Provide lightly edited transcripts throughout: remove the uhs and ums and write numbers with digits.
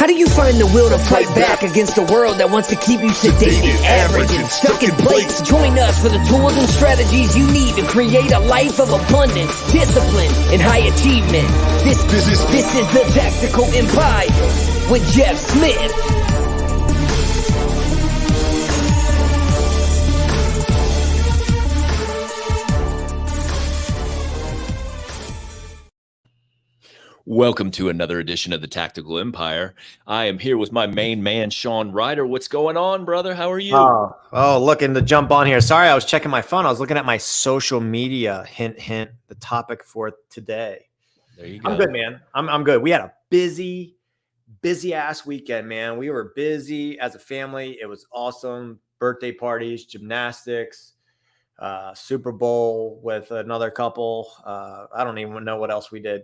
How do you find the will to fight back against a world that wants to keep you sedated, average, and stuck in place? Join us for the tools and strategies you need to create a life of abundance, discipline, and high achievement. This is the Tactical Empire with Jeff Smith. Welcome to another edition of the Tactical Empire. I am here with my main man, Shawn Rider. What's going on, brother? How are you? Looking to jump on here. Sorry, I was checking my phone. I was looking at my social media. Hint, hint. The topic for today. There you go. I'm good, man. I'm good. We had a busy ass weekend, man. We were busy as a family. It was awesome. Birthday parties, gymnastics, Super Bowl with another couple. I don't even know what else we did.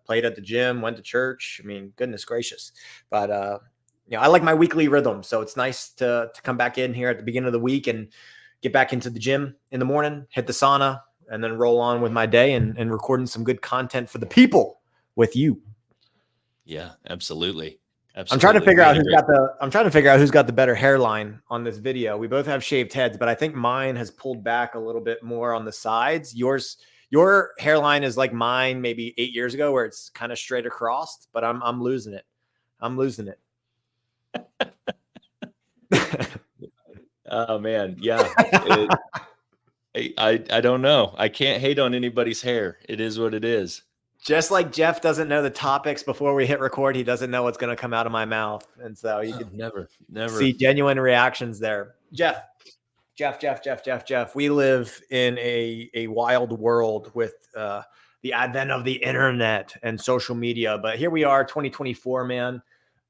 Played at the gym, went to church. I mean, goodness gracious. But I like my weekly rhythm, so it's nice to come back in here at the beginning of the week and get back into the gym in the morning, hit the sauna, and then roll on with my day and recording some good content for the people with you. Yeah, absolutely. I'm trying to figure out who's got the better hairline on this video. We both have shaved heads, but I think mine has pulled back a little bit more on the sides. Your hairline is like mine maybe 8 years ago, where it's kind of straight across, but I'm losing it. I'm losing it. Oh man, yeah. I don't know. I can't hate on anybody's hair. It is what it is. Just like Jeff doesn't know the topics before we hit record, he doesn't know what's going to come out of my mouth. And so you can never see genuine reactions there. Jeff. We live in a wild world with the advent of the internet and social media. But here we are, 2024, man.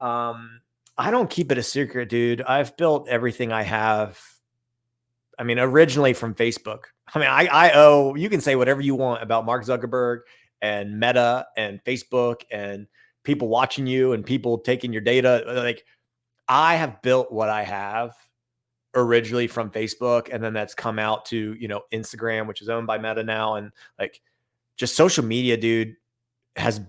I don't keep it a secret, dude. I've built everything I have. I mean, originally from Facebook. I mean, I owe, you can say whatever you want about Mark Zuckerberg and Meta and Facebook and people watching you and people taking your data. Like, I have built what I have originally from Facebook, and then that's come out to, Instagram, which is owned by Meta now. And like, just social media, dude, has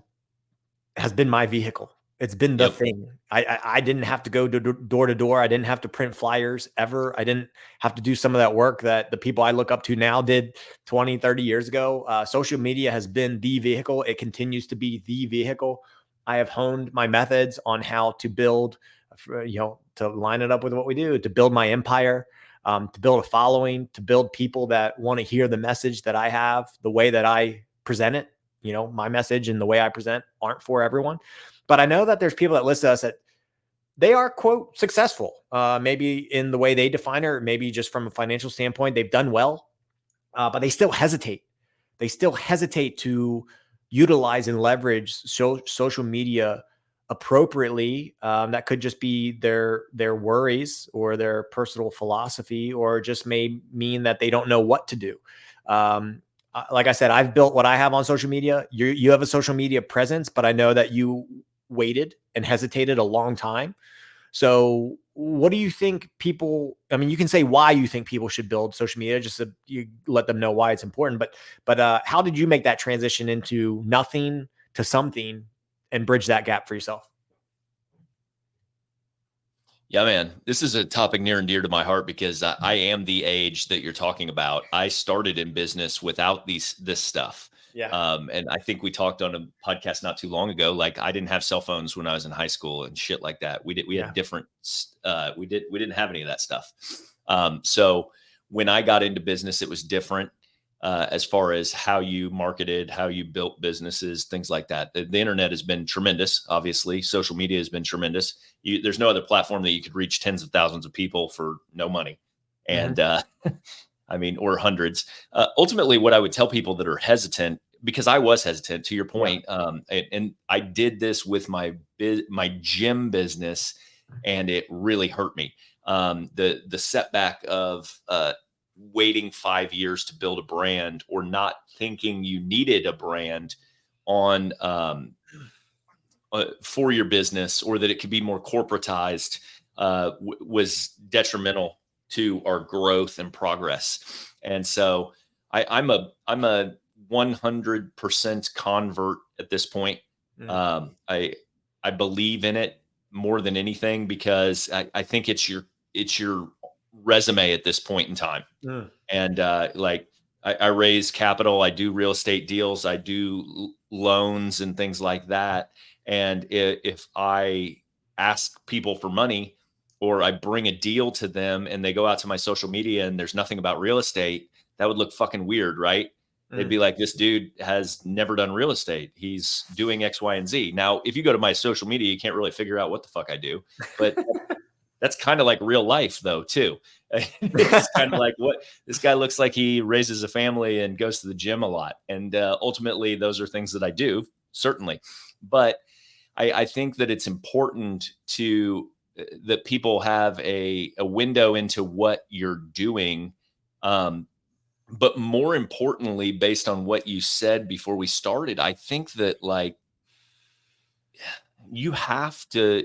been my vehicle. It's been the thing. I didn't have to go door to door. I didn't have to print flyers ever. I didn't have to do some of that work that the people I look up to now did 20, 30 years ago. Social media has been the vehicle. It continues to be the vehicle. I have honed my methods on how to build, to line it up with what we do, to build my empire, to build a following, to build people that want to hear the message that I have, the way that I present it. My message and the way I present aren't for everyone. But I know that there's people that listen to us that they are, quote, successful, maybe in the way they define it, or maybe just from a financial standpoint, they've done well, but they still hesitate. They still hesitate to utilize and leverage social media appropriately. That could just be their worries or their personal philosophy, or just may mean that they don't know what to do. Like I said, I've built what I have on social media. You have a social media presence, but I know that you waited and hesitated a long time. So what do you think people, I mean, you can say why you think people should build social media, just so you let them know why it's important. But how did you make that transition into nothing to something and bridge that gap for yourself? Yeah, man, this is a topic near and dear to my heart because I am the age that you're talking about. I started in business without this stuff. Yeah. And I think we talked on a podcast not too long ago. Like, I didn't have cell phones when I was in high school and shit like that. We had different. We didn't have any of that stuff. So when I got into business, it was different as far as how you marketed, how you built businesses, things like that. The internet has been tremendous. Obviously, social media has been tremendous. There's no other platform that you could reach tens of thousands of people for no money. And I mean, or hundreds. Ultimately, what I would tell people that are hesitant, because I was hesitant to your point, and I did this with my gym business, and it really hurt me. The setback of waiting 5 years to build a brand, or not thinking you needed a brand on for your business, or that it could be more corporatized, was detrimental to our growth and progress. And so I'm a 100% convert at this point. I believe in it. more than anything, because I think it's your resume at this point in time. And like I raise capital, I do real estate deals, I do loans and things like that. And if I ask people for money, or I bring a deal to them and they go out to my social media and there's nothing about real estate, that would look fucking weird, right? They'd be like, this dude has never done real estate. He's doing X, Y, and Z. Now, if you go to my social media, you can't really figure out what the fuck I do. But that's kind of like real life, though, too. It's kind of like, what this guy looks like he raises a family and goes to the gym a lot. And ultimately, those are things that I do, certainly. But I think that it's important that people have a window into what you're doing. But more importantly, based on what you said before we started, I think that like you have to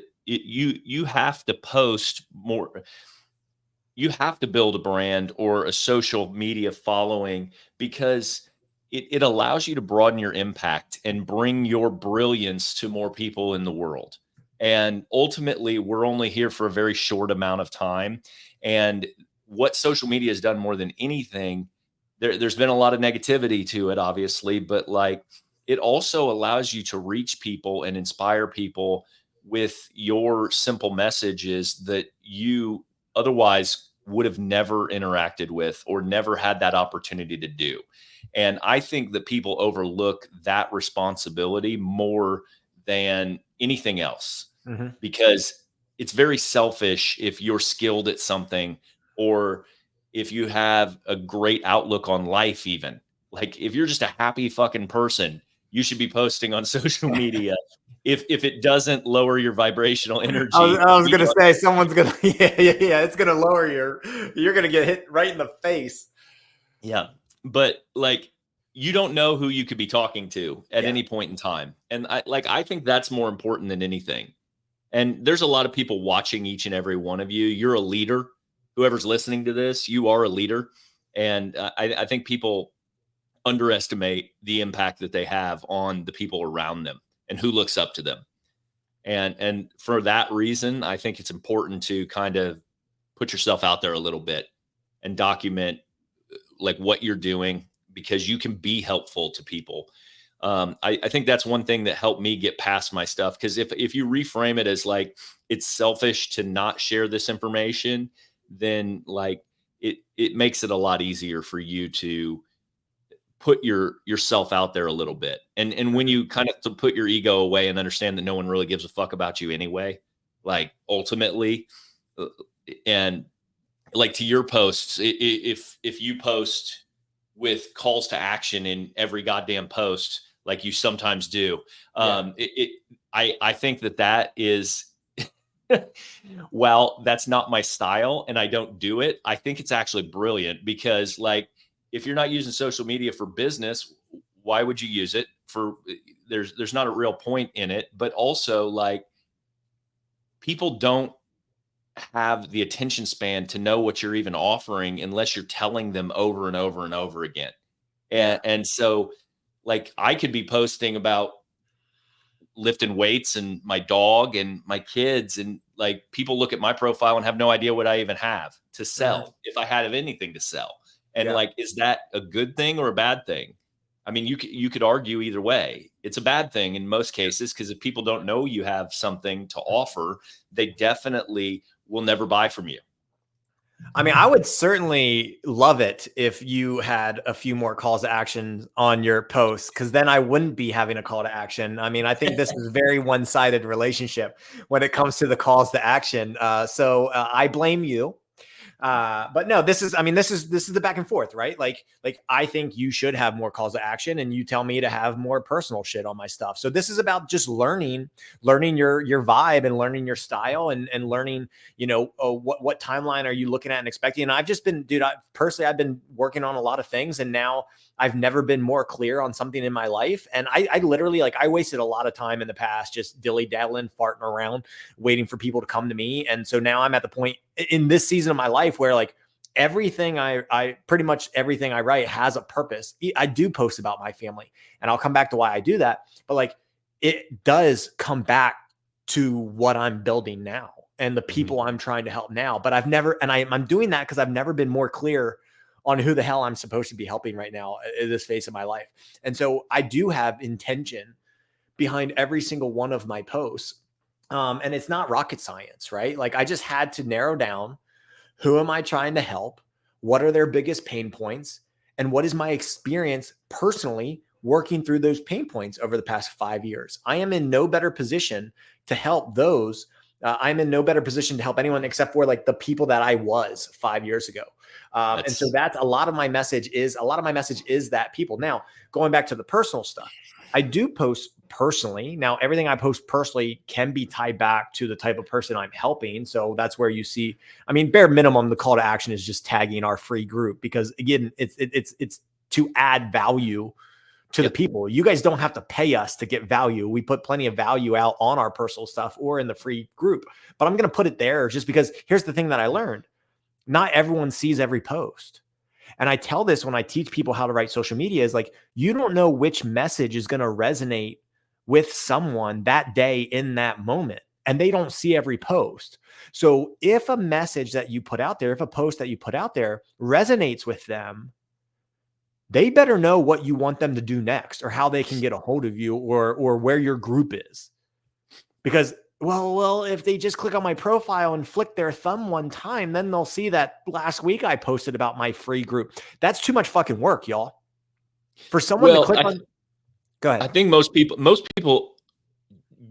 post more. You have to build a brand or a social media following, because it allows you to broaden your impact and bring your brilliance to more people in the world. And ultimately, we're only here for a very short amount of time. And what social media has done more than anything, there's been a lot of negativity to it, obviously, but like it also allows you to reach people and inspire people with your simple messages that you otherwise would have never interacted with or never had that opportunity to do. And I think that people overlook that responsibility more than anything else, because it's very selfish if you're skilled at something, or if you have a great outlook on life. Even like if you're just a happy fucking person, you should be posting on social media. If it doesn't lower your vibrational energy, I was gonna say someone's gonna yeah, it's gonna lower you're gonna get hit right in the face. Yeah. But like, you don't know who you could be talking to at any point in time. And I think that's more important than anything. And there's a lot of people watching each and every one of you. You're a leader. Whoever's listening to this, you are a leader. And I think people underestimate the impact that they have on the people around them and who looks up to them. And for that reason, I think it's important to kind of put yourself out there a little bit and document like what you're doing, because you can be helpful to people. I think that's one thing that helped me get past my stuff. Because if you reframe it as like it's selfish to not share this information, then like it makes it a lot easier for you to put yourself out there a little bit. And when you kind of to put your ego away and understand that no one really gives a fuck about you anyway, like ultimately, and like to your posts, if you post with calls to action in every goddamn post, like you sometimes do, I think that is, well, that's not my style and I don't do it. I think it's actually brilliant, because like, if you're not using social media for business, why would you use it for? There's not a real point in it. But also, like, people don't have the attention span to know what you're even offering unless you're telling them over and over and over again. And so like I could be posting about lifting weights and my dog and my kids, and like people look at my profile and have no idea what I even have to sell, if I had anything to sell. And like, is that a good thing or a bad thing? I mean, you could argue either way. It's a bad thing in most cases, because if people don't know you have something to offer, they definitely will never buy from you. I mean, I would certainly love it if you had a few more calls to action on your posts, because then I wouldn't be having a call to action. I mean, I think this is a very one-sided relationship when it comes to the calls to action. So I blame you. But no, this is the back and forth, right? Like I think you should have more calls to action, and you tell me to have more personal shit on my stuff. So this is about just learning your vibe and learning your style, and learning, what timeline are you looking at and expecting. And I've just been, dude, I've been working on a lot of things, and now I've never been more clear on something in my life. And I literally, like, I wasted a lot of time in the past just dilly-daddling, farting around, waiting for people to come to me. And so now I'm at the point in this season of my life where, like, everything pretty much everything I write has a purpose. I do post about my family, and I'll come back to why I do that. But like, it does come back to what I'm building now and the people I'm trying to help now. But I'm doing that because I've never been more clear on who the hell I'm supposed to be helping right now in this phase of my life. And so I do have intention behind every single one of my posts. And it's not rocket science, right? Like I just had to narrow down, who am I trying to help? What are their biggest pain points? And what is my experience personally working through those pain points over the past 5 years? I am in no better position to help those. I'm in no better position to help anyone except for like the people that I was 5 years ago. And so that's a lot of my message is that people. Now, going back to the personal stuff, I do post personally. Now, everything I post personally can be tied back to the type of person I'm helping. So that's where you see, I mean, bare minimum, the call to action is just tagging our free group, because again, it's to add value to the people. You guys don't have to pay us to get value. We put plenty of value out on our personal stuff or in the free group, but I'm going to put it there just because here's the thing that I learned. Not everyone sees every post. And I tell this when I teach people how to write social media is like, you don't know which message is going to resonate with someone that day in that moment. And they don't see every post. So if a message that you put out there, if a post that you put out there resonates with them, they better know what you want them to do next or how they can get a hold of you or where your group is. Because well, if they just click on my profile and flick their thumb one time, then they'll see that last week I posted about my free group. That's too much fucking work, y'all. For someone to click on. Go ahead. I think most people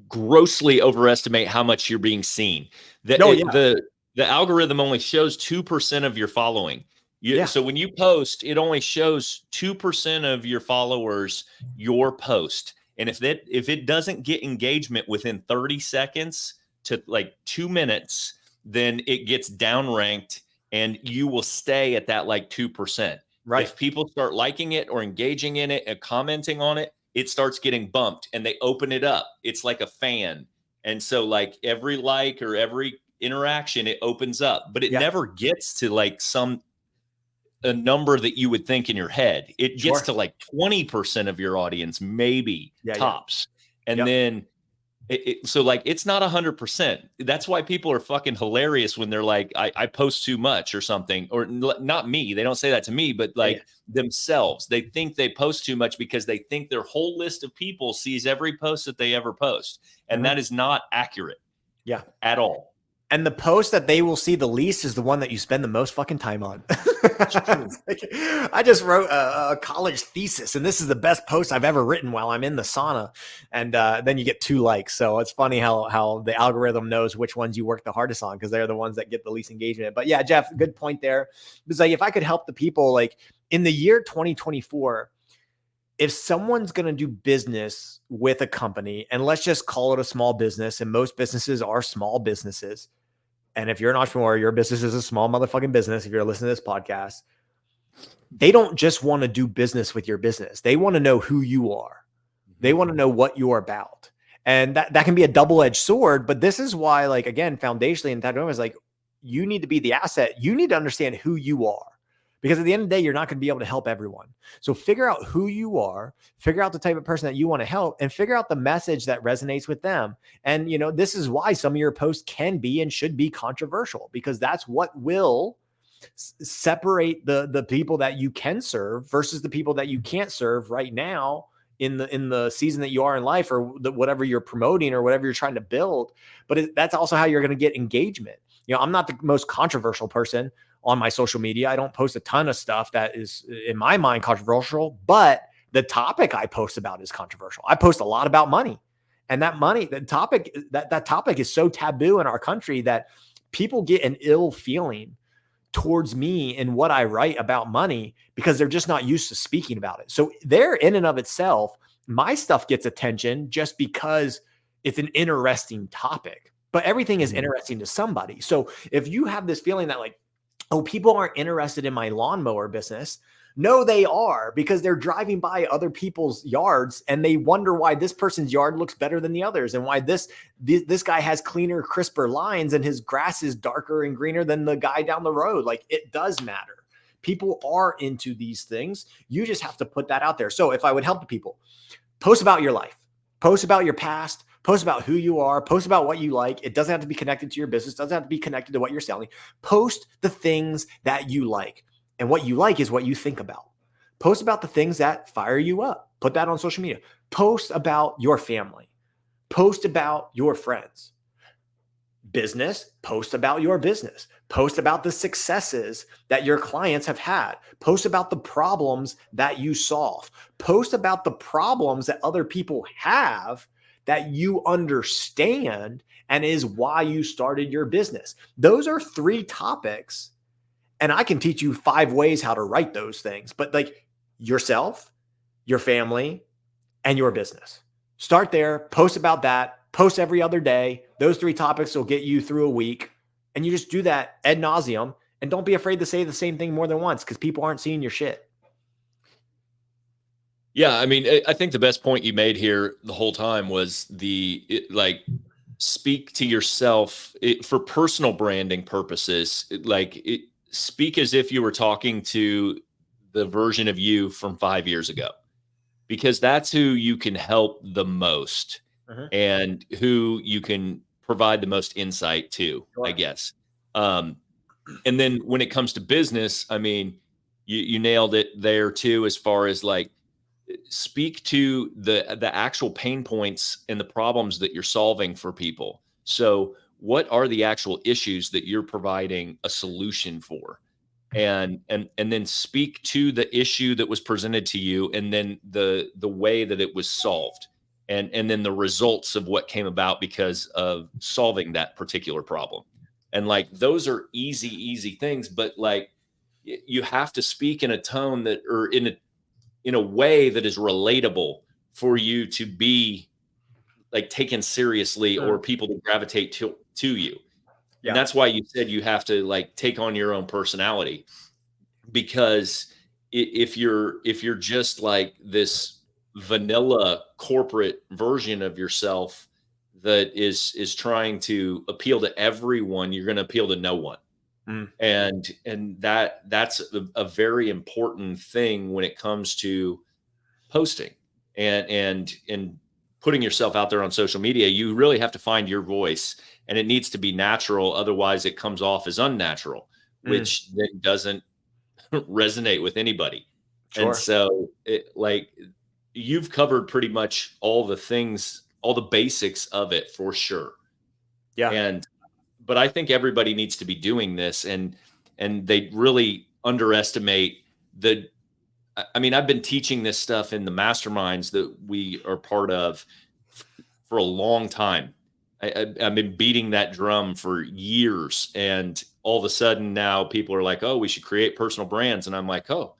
grossly overestimate how much you're being seen. The algorithm only shows 2% of your following. So when you post, it only shows 2% of your followers your post. And if it doesn't get engagement within 30 seconds to like 2 minutes, then it gets downranked and you will stay at that like 2%. Right. If people start liking it or engaging in it and commenting on it, it starts getting bumped and they open it up. It's like a fan. And so like every like or every interaction, it opens up, but it never gets to like a number that you would think in your head. It gets to like 20% of your audience, maybe tops. And then so like, it's not 100%. That's why people are fucking hilarious when they're like, I post too much or something, or not me. They don't say that to me, but like themselves, they think they post too much because they think their whole list of people sees every post that they ever post. And that is not accurate. At all. And the post that they will see the least is the one that you spend the most fucking time on. I just wrote a college thesis, and this is the best post I've ever written while I'm in the sauna. And then you get 2 likes. So it's funny how the algorithm knows which ones you work the hardest on, because they're the ones that get the least engagement. But yeah, Jeff, good point there. Because like, if I could help the people, like in the year 2024, if someone's going to do business with a company, and let's just call it a small business, and most businesses are small businesses. And if you're an entrepreneur, your business is a small motherfucking business. If you're listening to this podcast, they don't just want to do business with your business. They want to know who you are. They want to know what you're about. And that can be a double-edged sword. But this is why, like, again, foundationally in Tattoo is like, you need to be the asset. You need to understand who you are. Because at the end of the day, you're not going to be able to help everyone. So figure out who you are, figure out the type of person that you want to help, and figure out the message that resonates with them. And, you know, this is why some of your posts can be and should be controversial, because that's what will separate the people that you can serve versus the people that you can't serve right now in the season that you are in life, or whatever you're promoting or whatever you're trying to build. But that's also how you're going to get engagement. You know, I'm not the most controversial person on my social media. I don't post a ton of stuff that is, in my mind, controversial, but the topic I post about is controversial. I post a lot about money, and that topic is so taboo in our country that people get an ill feeling towards me and what I write about money because they're just not used to speaking about it. So there, in and of itself, my stuff gets attention just because it's an interesting topic, but everything is interesting to somebody. So if you have this feeling that like, oh, people aren't interested in my lawnmower business. No, they are, because they're driving by other people's yards and they wonder why this person's yard looks better than the others, and why this guy has cleaner, crisper lines and his grass is darker and greener than the guy down the road. Like, it does matter. People are into these things. You just have to put that out there. So if I would help the people, post about your life, post about your past, Post about who you are. Post about what you like. It doesn't have to be connected to your business. It doesn't have to be connected to what you're selling. Post the things that you like. And what you like is what you think about. Post about the things that fire you up. Put that on social media. Post about your family. Post about your friends. Business, post about your business. Post about the successes that your clients have had. Post about the problems that you solve. Post about the problems that other people have that you understand and is why you started your business. Those are 3 topics. And I can teach you 5 ways how to write those things, but like yourself, your family, and your business. Start there, post about that, post every other day. Those 3 topics will get you through a week. And you just do that ad nauseum. And don't be afraid to say the same thing more than once because people aren't seeing your shit. Yeah. I mean, I think the best point you made here the whole time was speak to yourself for personal branding purposes. Speak as if you were talking to the version of you from 5 years ago, because that's who you can help the most and who you can provide the most insight to, I guess. And then when it comes to business, I mean, you nailed it there too, as far as like, speak to the actual pain points and the problems that you're solving for people. So what are the actual issues that you're providing a solution for? And then speak to the issue that was presented to you, and then the way that it was solved, and then the results of what came about because of solving that particular problem. And like, those are easy things, but like, you have to speak in a tone that, or in a way that is relatable for you to be like taken seriously, or people to gravitate to you. Yeah. And that's why you said you have to like take on your own personality, because if you're just like this vanilla corporate version of yourself that is trying to appeal to everyone, you're going to appeal to no one. And that's a very important thing when it comes to posting and putting yourself out there on social media. You really have to find your voice, and it needs to be natural. Otherwise it comes off as unnatural, which then doesn't resonate with anybody. Sure. And so you've covered pretty much all the things, all the basics of it for sure. Yeah. But I think everybody needs to be doing this, and they really underestimate I mean, I've been teaching this stuff in the masterminds that we are part of for a long time. I've been beating that drum for years, and all of a sudden now people are like, "Oh, we should create personal brands," and I'm like, "Oh,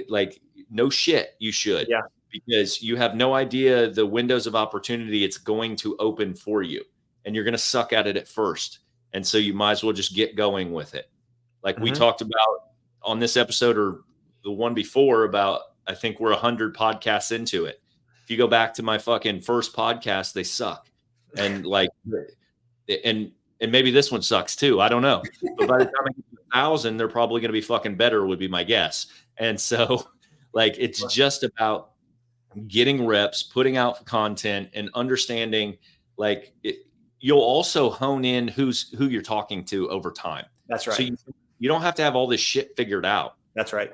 like, no shit, you should." Yeah. Because you have no idea the windows of opportunity it's going to open for you, and you're going to suck at it at first, and so you might as well just get going with it. Like we talked about on this episode, or the one before, about, I think we're 100 podcasts into it. If you go back to my fucking first podcast, they suck. And like, and maybe this one sucks too. I don't know. But by the time I get to 1,000, they're probably going to be fucking better, would be my guess. And so like, it's just about getting reps, putting out content, and understanding like you'll also hone in who you're talking to over time. That's right. So you don't have to have all this shit figured out. That's right.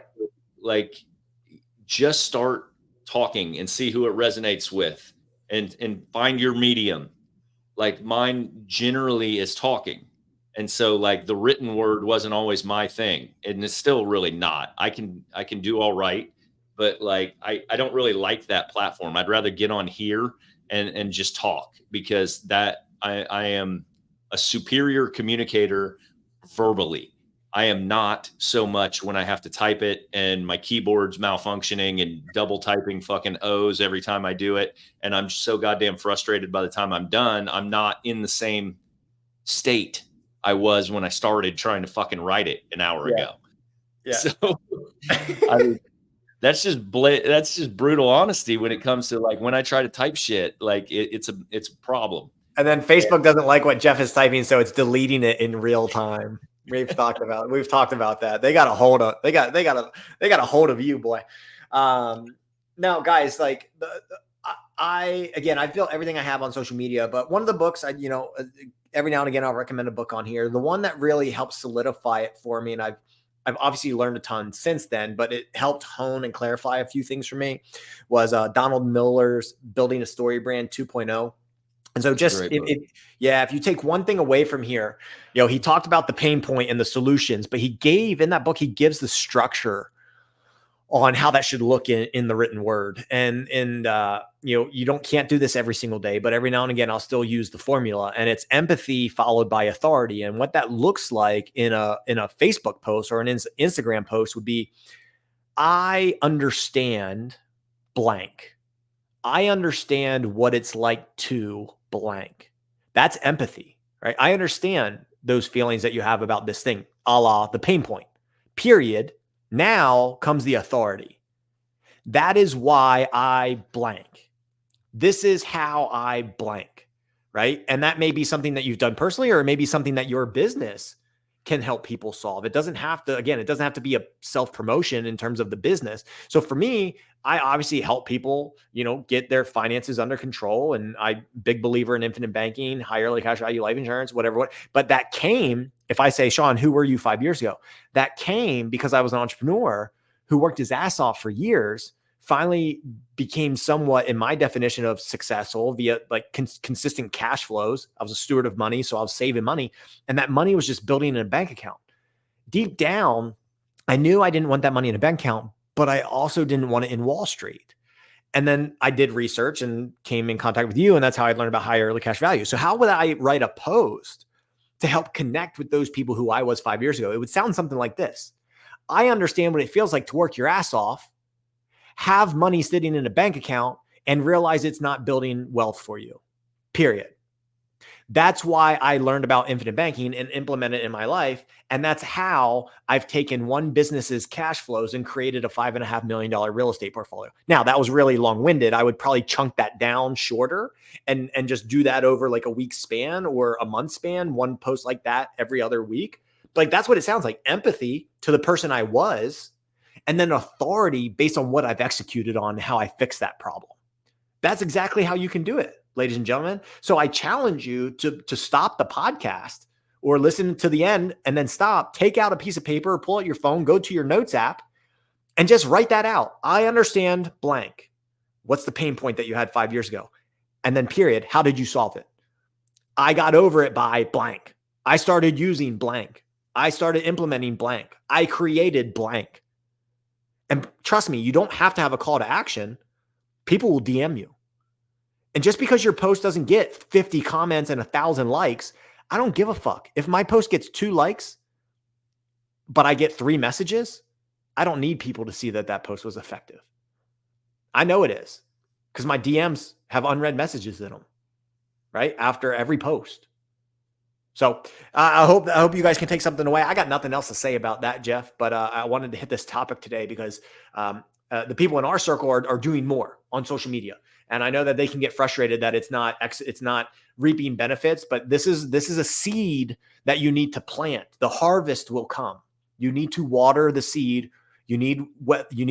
Like, just start talking and see who it resonates with, and find your medium. Like mine generally is talking. And so like the written word wasn't always my thing, and it's still really not. I can do all right, but like, I don't really like that platform. I'd rather get on here and just talk, because that I am a superior communicator verbally. I am not so much when I have to type it and my keyboard's malfunctioning and double typing fucking O's every time I do it. And I'm so goddamn frustrated by the time I'm done. I'm not in the same state I was when I started trying to fucking write it an hour ago. Yeah. So I mean, that's just brutal honesty when it comes to like, when I try to type shit, like it's a problem. And then Facebook doesn't like what Jeff is typing, so it's deleting it in real time. We've talked about that. They got a hold of you, boy. Now, guys, like I built everything I have on social media, but one of the books every now and again, I'll recommend a book on here. The one that really helped solidify it for me, and I've obviously learned a ton since then, but it helped hone and clarify a few things for me, was Donald Miller's Building a Story Brand 2.0. And so if you take one thing away from here, he talked about the pain point and the solutions, but in that book, he gives the structure on how that should look in the written word. And you can't do this every single day, but every now and again, I'll still use the formula, and it's empathy followed by authority. And what that looks like in a Facebook post or an Instagram post would be, I understand blank. I understand what it's like to blank. That's empathy, right? I understand those feelings that you have about this thing, a la the pain point, period. Now comes the authority. That is why I blank. This is how I blank, right? And that may be something that you've done personally, or it may be something that your business can help people solve. It doesn't have to be a self-promotion in terms of the business. So for me, I obviously help people, get their finances under control. And I'm big believer in infinite banking, high early cash value life insurance, whatever. But that came, if I say, Shawn, who were you 5 years ago? That came because I was an entrepreneur who worked his ass off for years, finally became somewhat, in my definition of successful, via like consistent cash flows. I was a steward of money, so I was saving money. And that money was just building in a bank account. Deep down, I knew I didn't want that money in a bank account, but I also didn't want it in Wall Street. And then I did research and came in contact with you, and that's how I learned about high early cash value. So how would I write a post to help connect with those people who I was 5 years ago? It would sound something like this. I understand what it feels like to work your ass off, have money sitting in a bank account, and realize it's not building wealth for you, period. That's why I learned about infinite banking and implemented it in my life. And that's how I've taken one business's cash flows and created a $5.5 million real estate portfolio. Now, that was really long-winded. I would probably chunk that down shorter and just do that over like a week span or a month span, one post like that every other week. Like, that's what it sounds like. Empathy to the person I was, and then authority based on what I've executed on, how I fix that problem. That's exactly how you can do it, ladies and gentlemen. So I challenge you to stop the podcast or listen to the end and then stop, take out a piece of paper, pull out your phone, go to your notes app, and just write that out. I understand blank. What's the pain point that you had 5 years ago? And then period. How did you solve it? I got over it by blank. I started using blank. I started implementing blank. I created blank. And trust me, you don't have to have a call to action. People will DM you. And just because your post doesn't get 50 comments and 1,000 likes, I don't give a fuck. If my post gets 2 likes, but I get 3 messages, I don't need people to see that post was effective. I know it is, because my DMs have unread messages in them, right? After every post. So I hope you guys can take something away. I got nothing else to say about that, Jeff, but I wanted to hit this topic today because the people in our circle are doing more on social media. And I know that they can get frustrated that it's not reaping benefits, but this is a seed that you need to plant. The harvest will come. You need to water the seed. You need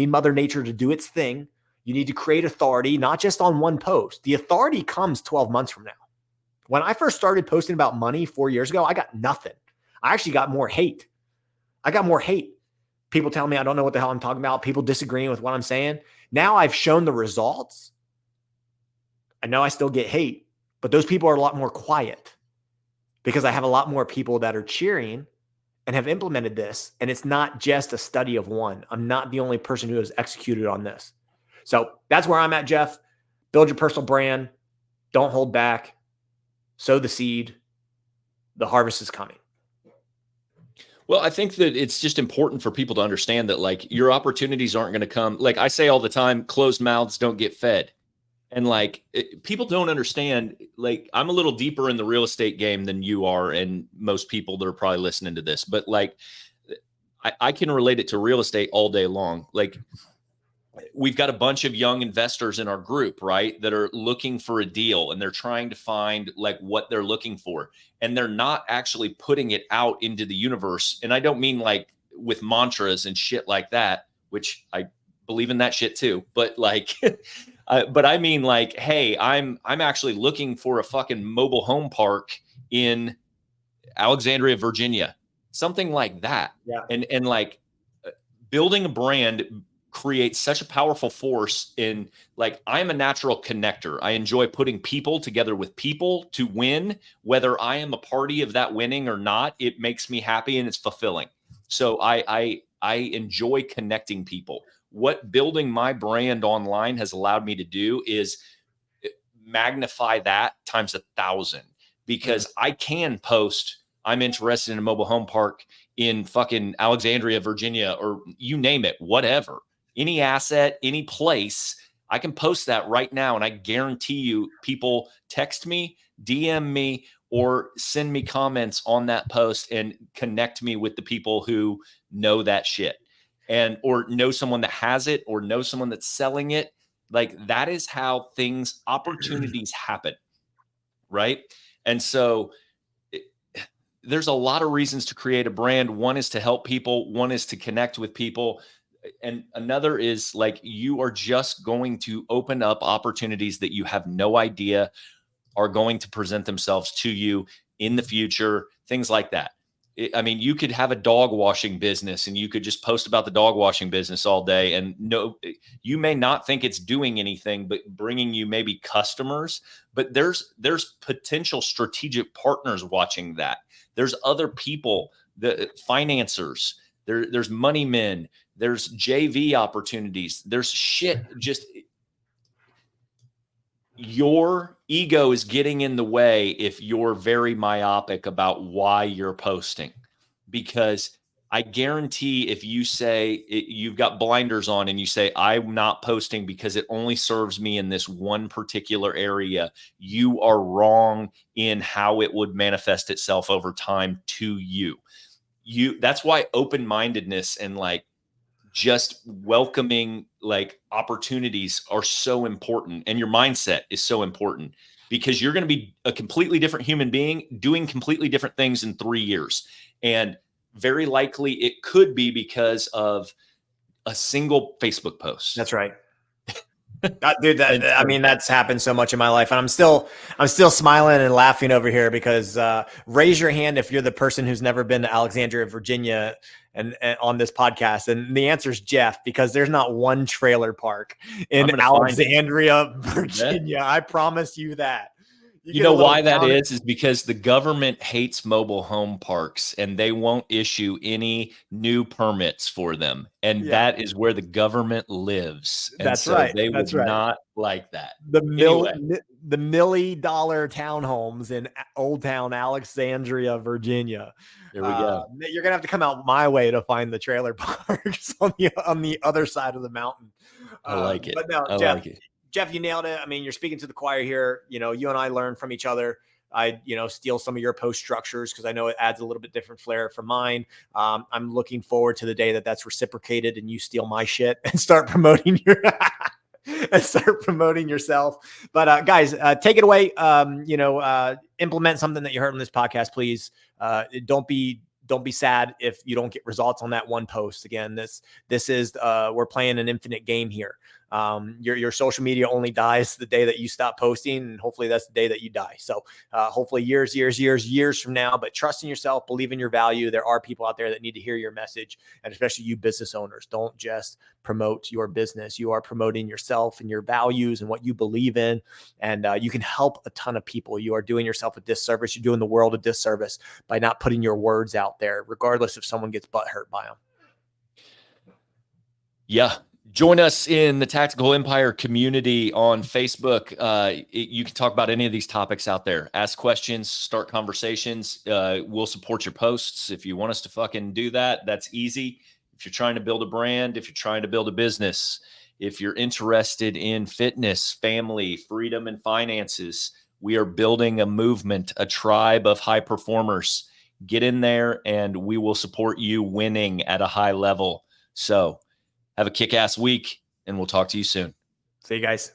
Mother Nature to do its thing. You need to create authority, not just on one post. The authority comes 12 months from now. When I first started posting about money 4 years ago, I got nothing. I actually got more hate. People telling me I don't know what the hell I'm talking about. People disagreeing with what I'm saying. Now I've shown the results. I know I still get hate, but those people are a lot more quiet because I have a lot more people that are cheering and have implemented this. And it's not just a study of one. I'm not the only person who has executed on this. So that's where I'm at, Jeff. Build your personal brand. Don't hold back. Sow the seed. The harvest is coming. Well, I think that it's just important for people to understand that, like, your opportunities aren't going to come. Like I say all the time, closed mouths don't get fed. And like, people don't understand, like, I'm a little deeper in the real estate game than you are. And most people that are probably listening to this, but like, I can relate it to real estate all day long. Like, we've got a bunch of young investors in our group, right, that are looking for a deal, and they're trying to find like what they're looking for, and they're not actually putting it out into the universe. And I don't mean like with mantras and shit like that, which I believe in that shit too, but like But I mean, like, hey, I'm actually looking for a fucking mobile home park in Alexandria, Virginia, something like that. Yeah. And like building a brand creates such a powerful force in, like, I'm a natural connector. I enjoy putting people together with people to win, whether I am a party of that winning or not. It makes me happy and it's fulfilling. So I enjoy connecting people. What building my brand online has allowed me to do is magnify that times 1,000, because I can post, I'm interested in a mobile home park in fucking Alexandria, Virginia, or you name it, whatever, any asset, any place. I can post that right now. And I guarantee you people text me, DM me, or send me comments on that post and connect me with the people who know that shit, and, or know someone that has it, or know someone that's selling it. Like, that is how opportunities happen. Right. And so there's a lot of reasons to create a brand. One is to help people. One is to connect with people. And another is, like, you are just going to open up opportunities that you have no idea are going to present themselves to you in the future, things like that. I mean, you could have a dog washing business and you could just post about the dog washing business all day. And no, you may not think it's doing anything, but bringing you maybe customers, but there's potential strategic partners watching that. There's other people, the financiers, there's money men, there's JV opportunities. There's shit. Just your ego is getting in the way if you're very myopic about why you're posting, because I guarantee if you say you've got blinders on and you say, I'm not posting because it only serves me in this one particular area, you are wrong in how it would manifest itself over time to you. That's why open-mindedness and, like, just welcoming, like, opportunities are so important, and your mindset is so important, because you're going to be a completely different human being doing completely different things in 3 years. And very likely it could be because of a single Facebook post. That's right. Dude, I mean, that's happened so much in my life, and I'm still smiling and laughing over here because raise your hand if you're the person who's never been to Alexandria, Virginia, and on this podcast. And the answer is Jeff, because there's not one trailer park in Alexandria, Virginia. I promise you that. You know why that is because the government hates mobile home parks and they won't issue any new permits for them. And that is where the government lives. And that's right. They would not like that. The $1 million townhomes in Old Town Alexandria, Virginia. There we go. You're gonna have to come out my way to find the trailer parks on the other side of the mountain. I like it. But no, Jeff, you nailed it. I mean, you're speaking to the choir here. You know, you and I learn from each other. I, steal some of your post structures because I know it adds a little bit different flair from mine. I'm looking forward to the day that that's reciprocated and you steal my shit and start promoting yourself. But guys, take it away. Implement something that you heard on this podcast, please. Don't be sad if you don't get results on that one post. Again, this is we're playing an infinite game here. Your social media only dies the day that you stop posting, and hopefully that's the day that you die. So hopefully years from now, but trust in yourself, believe in your value. There are people out there that need to hear your message, and especially you business owners. Don't just promote your business. You are promoting yourself and your values and what you believe in, and you can help a ton of people. You are doing yourself a disservice. You're doing the world a disservice by not putting your words out there, regardless if someone gets butthurt by them. Yeah. Join us in the Tactical Empire community on Facebook. You can talk about any of these topics out there. Ask questions, start conversations. We'll support your posts. If you want us to fucking do that, that's easy. If you're trying to build a brand, if you're trying to build a business, if you're interested in fitness, family, freedom, and finances, we are building a movement, a tribe of high performers. Get in there and we will support you winning at a high level. So have a kick-ass week, and we'll talk to you soon. See you guys.